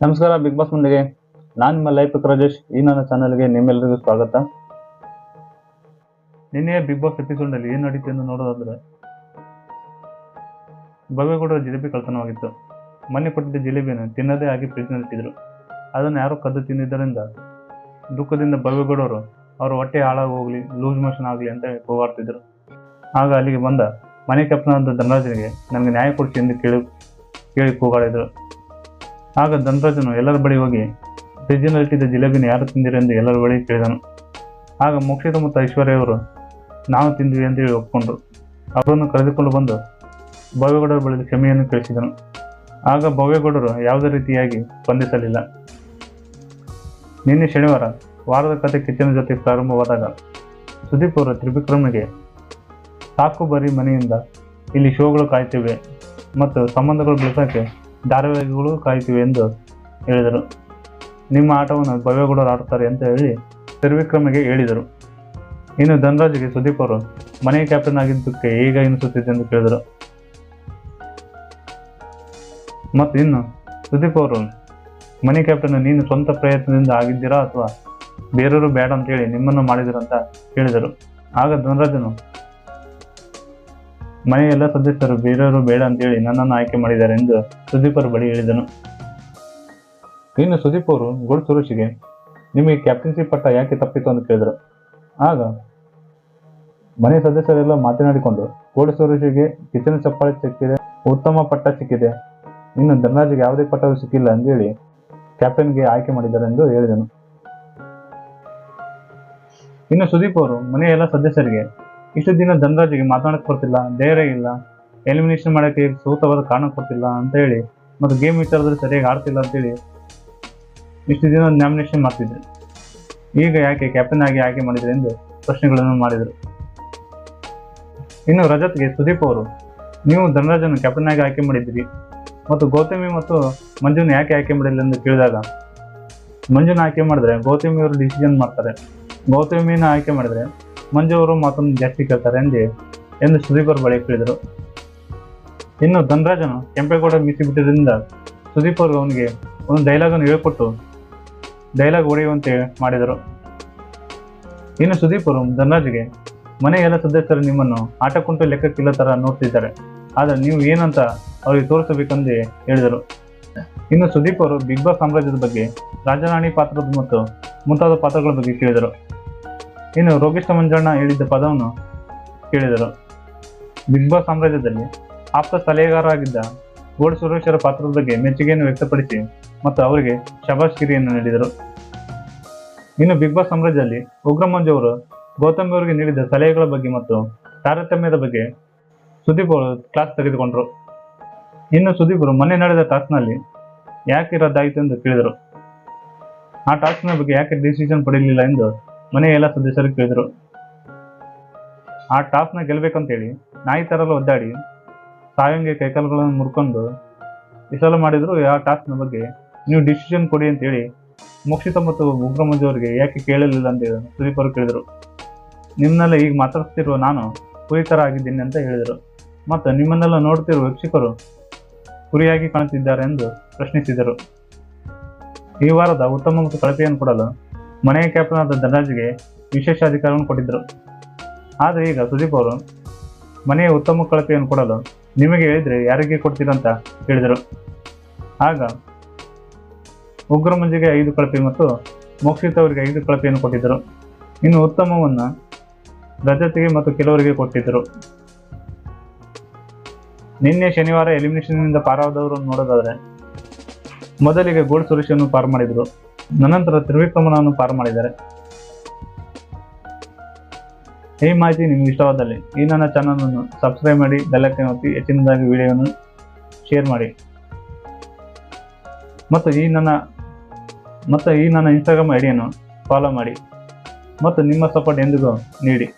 ನಮಸ್ಕಾರ big boss ಮುಂದಿಗೆ ನಾನು ನಿಮ್ಮ ಲೈಫ್ ರಾಜೇಶ್. ಈ ನನ್ನ ಚಾನಲ್ಗೆ ನಿಮ್ಮೆಲ್ಲರಿಗೂ ಸ್ವಾಗತ. ನಿನ್ನೆ ಬಿಗ್ ಬಾಸ್ ಎಪಿಸೋಡ್ನಲ್ಲಿ ಏನು ನಡೀತು ಎಂದು ನೋಡೋದಾದ್ರೆ, ಭವ್ಯಗೌಡರ ಜಿಲೇಬಿ ಕಳ್ತನವಾಗಿತ್ತು. ಮೊನ್ನೆ ಕೊಟ್ಟಿದ್ದ ಜಿಲೇಬಿಯನ್ನು ತಿನ್ನದೇ ಆಗಿ ಫ್ರಿಜ್ನಲ್ಲಿಟ್ಟಿದ್ರು. ಅದನ್ನು ಯಾರೋ ಕದ್ದು ತಿಂದಿದ್ದರಿಂದ ದುಃಖದಿಂದ ಭವ್ಯಗೌಡರು ಅವರ ಹೊಟ್ಟೆ ಹಾಳಾಗಿ ಹೋಗ್ಲಿ, ಲೂಸ್ ಮೋಷನ್ ಆಗಲಿ ಅಂತ ಕೂಗಾಡ್ತಿದ್ರು. ಆಗ ಅಲ್ಲಿಗೆ ಬಂದ ಮನೆ ಕ್ಯಾಪ್ಟನ್ ಆದ ಧನರಾಜನಿಗೆ ನನಗೆ ನ್ಯಾಯ ಕೊಡಿಸಿ ಎಂದು ಕೇಳಿ ಕೂಗಾಡಿದರು. ಆಗ ಧನರಾಜನು ಎಲ್ಲರ ಬಳಿ ಹೋಗಿ ಫ್ರಿಜ್ಜಿನಲ್ಲಿಟ್ಟಿದ್ದ ಜಿಲೇಬಿನ ಯಾರು ತಿಂದಿರಿ ಎಂದು ಎಲ್ಲರ ಬಳಿ ಕೇಳಿದನು. ಆಗ ಮೋಕ್ಷಿತ ಮತ್ತು ಐಶ್ವರ್ಯ ಅವರು ನಾವು ತಿಂದ್ವಿ ಅಂತೇಳಿ ಒಪ್ಕೊಂಡ್ರು. ಅವರನ್ನು ಕರೆದುಕೊಂಡು ಬಂದು ಭವ್ಯಗೌಡರ ಬಳಿ ಕ್ಷಮೆಯನ್ನು ಕೇಳಿಸಿದನು. ಆಗ ಭವ್ಯಗೌಡರು ಯಾವುದೇ ರೀತಿಯಾಗಿ ಸ್ಪಂದಿಸಲಿಲ್ಲ. ನಿನ್ನೆ ಶನಿವಾರ ವಾರದ ಕತೆ ಕಿಚ್ಚನ ಜೊತೆ ಪ್ರಾರಂಭವಾದಾಗ ಸುದೀಪ್ ಅವರು ತ್ರಿವಿಕ್ರಮ್ಗೆ ಸಾಕು ಬರೀ ಮನೆಯಿಂದ ಇಲ್ಲಿ ಶೋಗಳು ಕಾಯ್ತಿವೆ ಮತ್ತು ಸಂಬಂಧಗಳು ಬೆಳೆಸೋಕ್ಕೆ ಧಾರಾವಾಹಿಗಳು ಕಾಯ್ತಿವೆ ಎಂದು ಹೇಳಿದರು. ನಿಮ್ಮ ಆಟವನ್ನು ಭವ್ಯಗೌಡರು ಆಡ್ತಾರೆ ಅಂತ ಹೇಳಿ ತ್ರಿವಿಕ್ರಮ್ಗೆ ಹೇಳಿದರು. ಇನ್ನು ಧನರಾಜ್ಗೆ ಸುದೀಪ್ ಅವರು ಮನೆ ಕ್ಯಾಪ್ಟನ್ ಆಗಿದ್ದಕ್ಕೆ ಈಗ ಎನಿಸುತ್ತಿದೆ ಎಂದು ಕೇಳಿದರು. ಮತ್ತು ಇನ್ನು ಸುದೀಪ್ ಅವರು ಮನೆ ಕ್ಯಾಪ್ಟನ್ ನೀನು ಸ್ವಂತ ಪ್ರಯತ್ನದಿಂದ ಆಗಿದ್ದೀರಾ ಅಥವಾ ಬೇರೆಯವರು ಬೇಡ ಅಂತೇಳಿ ನಿಮ್ಮನ್ನು ಮಾಡಿದ್ರು ಅಂತ ಹೇಳಿದರು. ಆಗ ಧನರಾಜನು ಮನೆಯ ಎಲ್ಲ ಸದಸ್ಯರು ಬೇರೆಯವರು ಬೇಡ ಅಂತೇಳಿ ನನ್ನನ್ನು ಆಯ್ಕೆ ಮಾಡಿದ್ದಾರೆ ಎಂದು ಸುದೀಪ್ ಅವರ ಬಳಿ ಹೇಳಿದನು. ಇನ್ನು ಸುದೀಪ್ ಅವರು ಗೋಲ್ಡ್ ಸುರೇಶ್ಗೆ ನಿಮಗೆ ಕ್ಯಾಪ್ಟನ್ಸಿ ಪಟ್ಟ ಯಾಕೆ ತಪ್ಪಿತು ಅಂತ ಕೇಳಿದರು. ಆಗ ಮನೆ ಸದಸ್ಯರೆಲ್ಲ ಮಾತನಾಡಿಕೊಂಡು ಗೋಲ್ಡ್ ಸುರೇಶ್ಗೆ ಕಿಚನ್ ಚಪ್ಪಾಳೆ ಸಿಕ್ಕಿದೆ, ಉತ್ತಮ ಪಟ್ಟ ಸಿಕ್ಕಿದೆ, ಇನ್ನು ಧನರಾಜ್ಗೆ ಯಾವುದೇ ಪಟ್ಟವೂ ಸಿಕ್ಕಿಲ್ಲ ಅಂತೇಳಿ ಕ್ಯಾಪ್ಟನ್ಗೆ ಆಯ್ಕೆ ಮಾಡಿದ್ದಾರೆ ಎಂದು ಹೇಳಿದನು. ಇನ್ನು ಸುದೀಪ್ ಅವರು ಮನೆಯ ಎಲ್ಲ ಸದಸ್ಯರಿಗೆ ಇಷ್ಟು ದಿನ ಧನರಾಜ್ಗೆ ಮಾತನಾಡಕ್ಕೆ ಬರ್ತಿಲ್ಲ, ಧೈರ್ಯ ಇಲ್ಲ, ಎಲಿಮಿನೇಷನ್ ಮಾಡೋಕ್ಕೆ ಸೂಕ್ತವಾದ ಕಾರಣ ಕೊಡ್ತಿಲ್ಲ ಅಂತ ಹೇಳಿ ಮತ್ತು ಗೇಮ್ ವಿಚಾರದಲ್ಲಿ ಸರಿಯಾಗಿ ಆಡ್ತಿಲ್ಲ ಅಂತೇಳಿ ಇಷ್ಟು ದಿನ ನಾಮಿನೇಷನ್ ಮಾಡ್ತಿದ್ರು. ಈಗ ಯಾಕೆ ಕ್ಯಾಪ್ಟನ್ ಆಗಿ ಆಯ್ಕೆ ಮಾಡಿದ್ರು ಎಂದು ಪ್ರಶ್ನೆಗಳನ್ನು ಮಾಡಿದರು. ಇನ್ನು ರಜತ್ಗೆ ಸುದೀಪ್ ಅವರು ನೀವು ಧನರಾಜನ್ನು ಕ್ಯಾಪ್ಟನ್ ಆಗಿ ಆಯ್ಕೆ ಮಾಡಿದ್ದೀರಿ ಮತ್ತು ಗೌತಮಿ ಮತ್ತು ಮಂಜುನ ಯಾಕೆ ಆಯ್ಕೆ ಮಾಡಿಲ್ಲ ಎಂದು ಕೇಳಿದಾಗ, ಮಂಜುನ ಆಯ್ಕೆ ಮಾಡಿದ್ರೆ ಗೌತಮಿ ಅವರು ಡಿಸಿಷನ್ ಮಾಡ್ತಾರೆ, ಗೌತಮಿನ ಆಯ್ಕೆ ಮಾಡಿದ್ರೆ ಮಂಜು ಅವರು ಮಾತನ್ನು ಜಾಸ್ತಿ ಕೇಳ್ತಾರೆ ಎಂದು ಸುದೀಪ್ ಅವರು ಬಳಿ ಕೇಳಿದರು. ಇನ್ನು ಧನರಾಜನು ಕೆಂಪೇಗೌಡ ಮೀಸಿಬಿಟ್ಟಿದ್ದರಿಂದ ಸುದೀಪ್ ಅವರು ಅವನಿಗೆ ಒಂದು ಡೈಲಾಗನ್ನು ಹೇಳ್ಕೊಟ್ಟು ಡೈಲಾಗ್ ಹೊಡೆಯುವಂತೆ ಮಾಡಿದರು. ಇನ್ನು ಸುದೀಪ್ ಅವರು ಧನರಾಜ್ಗೆ ಮನೆಯ ಎಲ್ಲ ಸದಸ್ಯರು ನಿಮ್ಮನ್ನು ಆಟಕ್ಕುಂಟು ಲೆಕ್ಕಕ್ಕಿಲ್ಲ ಥರ ನೋಡ್ತಿದ್ದಾರೆ, ಆದರೆ ನೀವು ಏನಂತ ಅವರಿಗೆ ತೋರಿಸಬೇಕೆಂದು ಹೇಳಿದರು. ಇನ್ನು ಸುದೀಪ್ ಅವರು ಬಿಗ್ ಬಾಸ್ ಸಾಮ್ರಾಜ್ಯದ ಬಗ್ಗೆ, ರಾಜರಾಣಿ ಪಾತ್ರದ ಮತ್ತು ಮುಂತಾದ ಪಾತ್ರಗಳ ಬಗ್ಗೆ ಕೇಳಿದರು. ಇನ್ನು ರೋಗಿಷ್ಠ ಮಂಜಣ್ಣ ಹೇಳಿದ್ದ ಪದವನ್ನು ಕೇಳಿದರು. ಬಿಗ್ ಬಾಸ್ ಸಾಮ್ರಾಜ್ಯದಲ್ಲಿ ಆಪ್ತ ಸಲಹೆಗಾರರಾಗಿದ್ದ ಗೋಲ್ಡ್ ಸುರೇಶ್ವರ ಪಾತ್ರದ ಬಗ್ಗೆ ಮೆಚ್ಚುಗೆಯನ್ನು ವ್ಯಕ್ತಪಡಿಸಿ ಮತ್ತು ಅವರಿಗೆ ಶಬಾಷ್ಗಿರಿಯನ್ನು ನೀಡಿದರು. ಇನ್ನು ಬಿಗ್ ಬಾಸ್ ಸಾಮ್ರಾಜ್ಯದಲ್ಲಿ ಉಗ್ರ ಮಂಜು ಅವರು ಗೌತಮ್ ಅವರಿಗೆ ನೀಡಿದ ಸಲಹೆಗಳ ಬಗ್ಗೆ ಮತ್ತು ತಾರತಮ್ಯದ ಬಗ್ಗೆ ಸುದೀಪ್ ಅವರು ಕ್ಲಾಸ್ ತೆಗೆದುಕೊಂಡರು. ಇನ್ನು ಸುದೀಪ್ ಅವರು ಮೊನ್ನೆ ನಡೆದ ಟಾಸ್ಕ್ನಲ್ಲಿ ಯಾಕೆ ರದ್ದಾಯಿತು ಎಂದು ಕೇಳಿದರು. ಆ ಟಾಸ್ಕ್ನ ಬಗ್ಗೆ ಯಾಕೆ ಡಿಸಿಷನ್ ಪಡೆಯಲಿಲ್ಲ ಎಂದು ಮನೆಯ ಎಲ್ಲ ಸದಸ್ಯರು ಕೇಳಿದರು. ಆ ಟಾಸ್ಕ್ನ ಗೆಲ್ಲಬೇಕಂತೇಳಿ ನಾಯಿ ತರಲು ಒದ್ದಾಡಿ ಸಾಯಂಗೆ ಕೈಕಾಲುಗಳನ್ನು ಮುರ್ಕೊಂಡು ವಿಸಲ ಮಾಡಿದ್ರು. ಆ ಟಾಸ್ಕ್ನ ಬಗ್ಗೆ ನೀವು ಡಿಸಿಷನ್ ಕೊಡಿ ಅಂತೇಳಿ ಮೋಕ್ಷಿತ ಮತ್ತು ಉಗ್ರ ಮಂಜು ಅವರಿಗೆ ಯಾಕೆ ಕೇಳಲಿಲ್ಲ ಅಂತ ಸುದೀಪ್ ಅವರು ಕೇಳಿದರು. ನಿಮ್ಮನ್ನೆಲ್ಲ ಈಗ ಮಾತಾಡ್ತಿರುವ ನಾನು ಕುರಿ ಥರ ಆಗಿದ್ದೀನಿ ಅಂತ ಹೇಳಿದರು. ಮತ್ತು ನಿಮ್ಮನ್ನೆಲ್ಲ ನೋಡ್ತಿರುವ ವೀಕ್ಷಕರು ಕುರಿಯಾಗಿ ಕಾಣುತ್ತಿದ್ದಾರೆ ಎಂದು ಪ್ರಶ್ನಿಸಿದರು. ಈ ವಾರದ ಉತ್ತಮ ಮತ್ತು ಕಳಪೆಯನ್ನು ಕೊಡಲು ಮನೆಯ ಕ್ಯಾಪ್ಟನ್ ಆದ ಧನರಾಜ್ಗೆ ವಿಶೇಷ ಅಧಿಕಾರವನ್ನು ಕೊಟ್ಟಿದ್ದರು. ಆದರೆ ಈಗ ಸುದೀಪ್ ಅವರು ಮನೆಯ ಉತ್ತಮ ಕಳಪೆಯನ್ನು ಕೊಡಲು ನಿಮಗೆ ಹೇಳಿದರೆ ಯಾರಿಗೆ ಕೊಡ್ತೀರಂತ ಹೇಳಿದರು. ಆಗ ಉಗ್ರ ಮಂಜಿಗೆ 5 ಕಳಪೆ ಮತ್ತು ಮೋಕ್ಷಿತ ಅವರಿಗೆ 5 ಕಳಪೆಯನ್ನು ಕೊಟ್ಟಿದ್ದರು. ಇನ್ನು ಉತ್ತಮವನ್ನು ರಜತಿಗೆ ಮತ್ತು ಕೆಲವರಿಗೆ ಕೊಟ್ಟಿದ್ದರು. ನಿನ್ನೆ ಶನಿವಾರ ಎಲಿಮಿನೇಷನ್ನಿಂದ ಪಾರಾದವರನ್ನು ನೋಡೋದಾದರೆ ಮೊದಲಿಗೆ ಗೋಲ್ಡ್ ಸುರೇಶನ್ನು ಪಾರು ಮಾಡಿದರು, ನಂತರ ತ್ರಿವಿಕ್ರಮನನ್ನು ಪಾರು ಮಾಡಿದ್ದಾರೆ. ಈ ಮಾಹಿತಿ ನಿಮ್ಗೆ ಇಷ್ಟವಾದಲ್ಲಿ ಈ ನನ್ನ ಚಾನಲನ್ನು ಸಬ್ಸ್ಕ್ರೈಬ್ ಮಾಡಿ, ಬೆಲ್ ಐಕಾನ್ ಒತ್ತಿ ಹೆಚ್ಚಿನದಾಗಿ ವಿಡಿಯೋವನ್ನು ಶೇರ್ ಮಾಡಿ ಮತ್ತು ಈ ನನ್ನ ಇನ್ಸ್ಟಾಗ್ರಾಮ್ ಐಡಿಯನ್ನು ಫಾಲೋ ಮಾಡಿ ಮತ್ತು ನಿಮ್ಮ ಸಪೋರ್ಟ್ ಎಂದಿಗೂ ನೀಡಿ.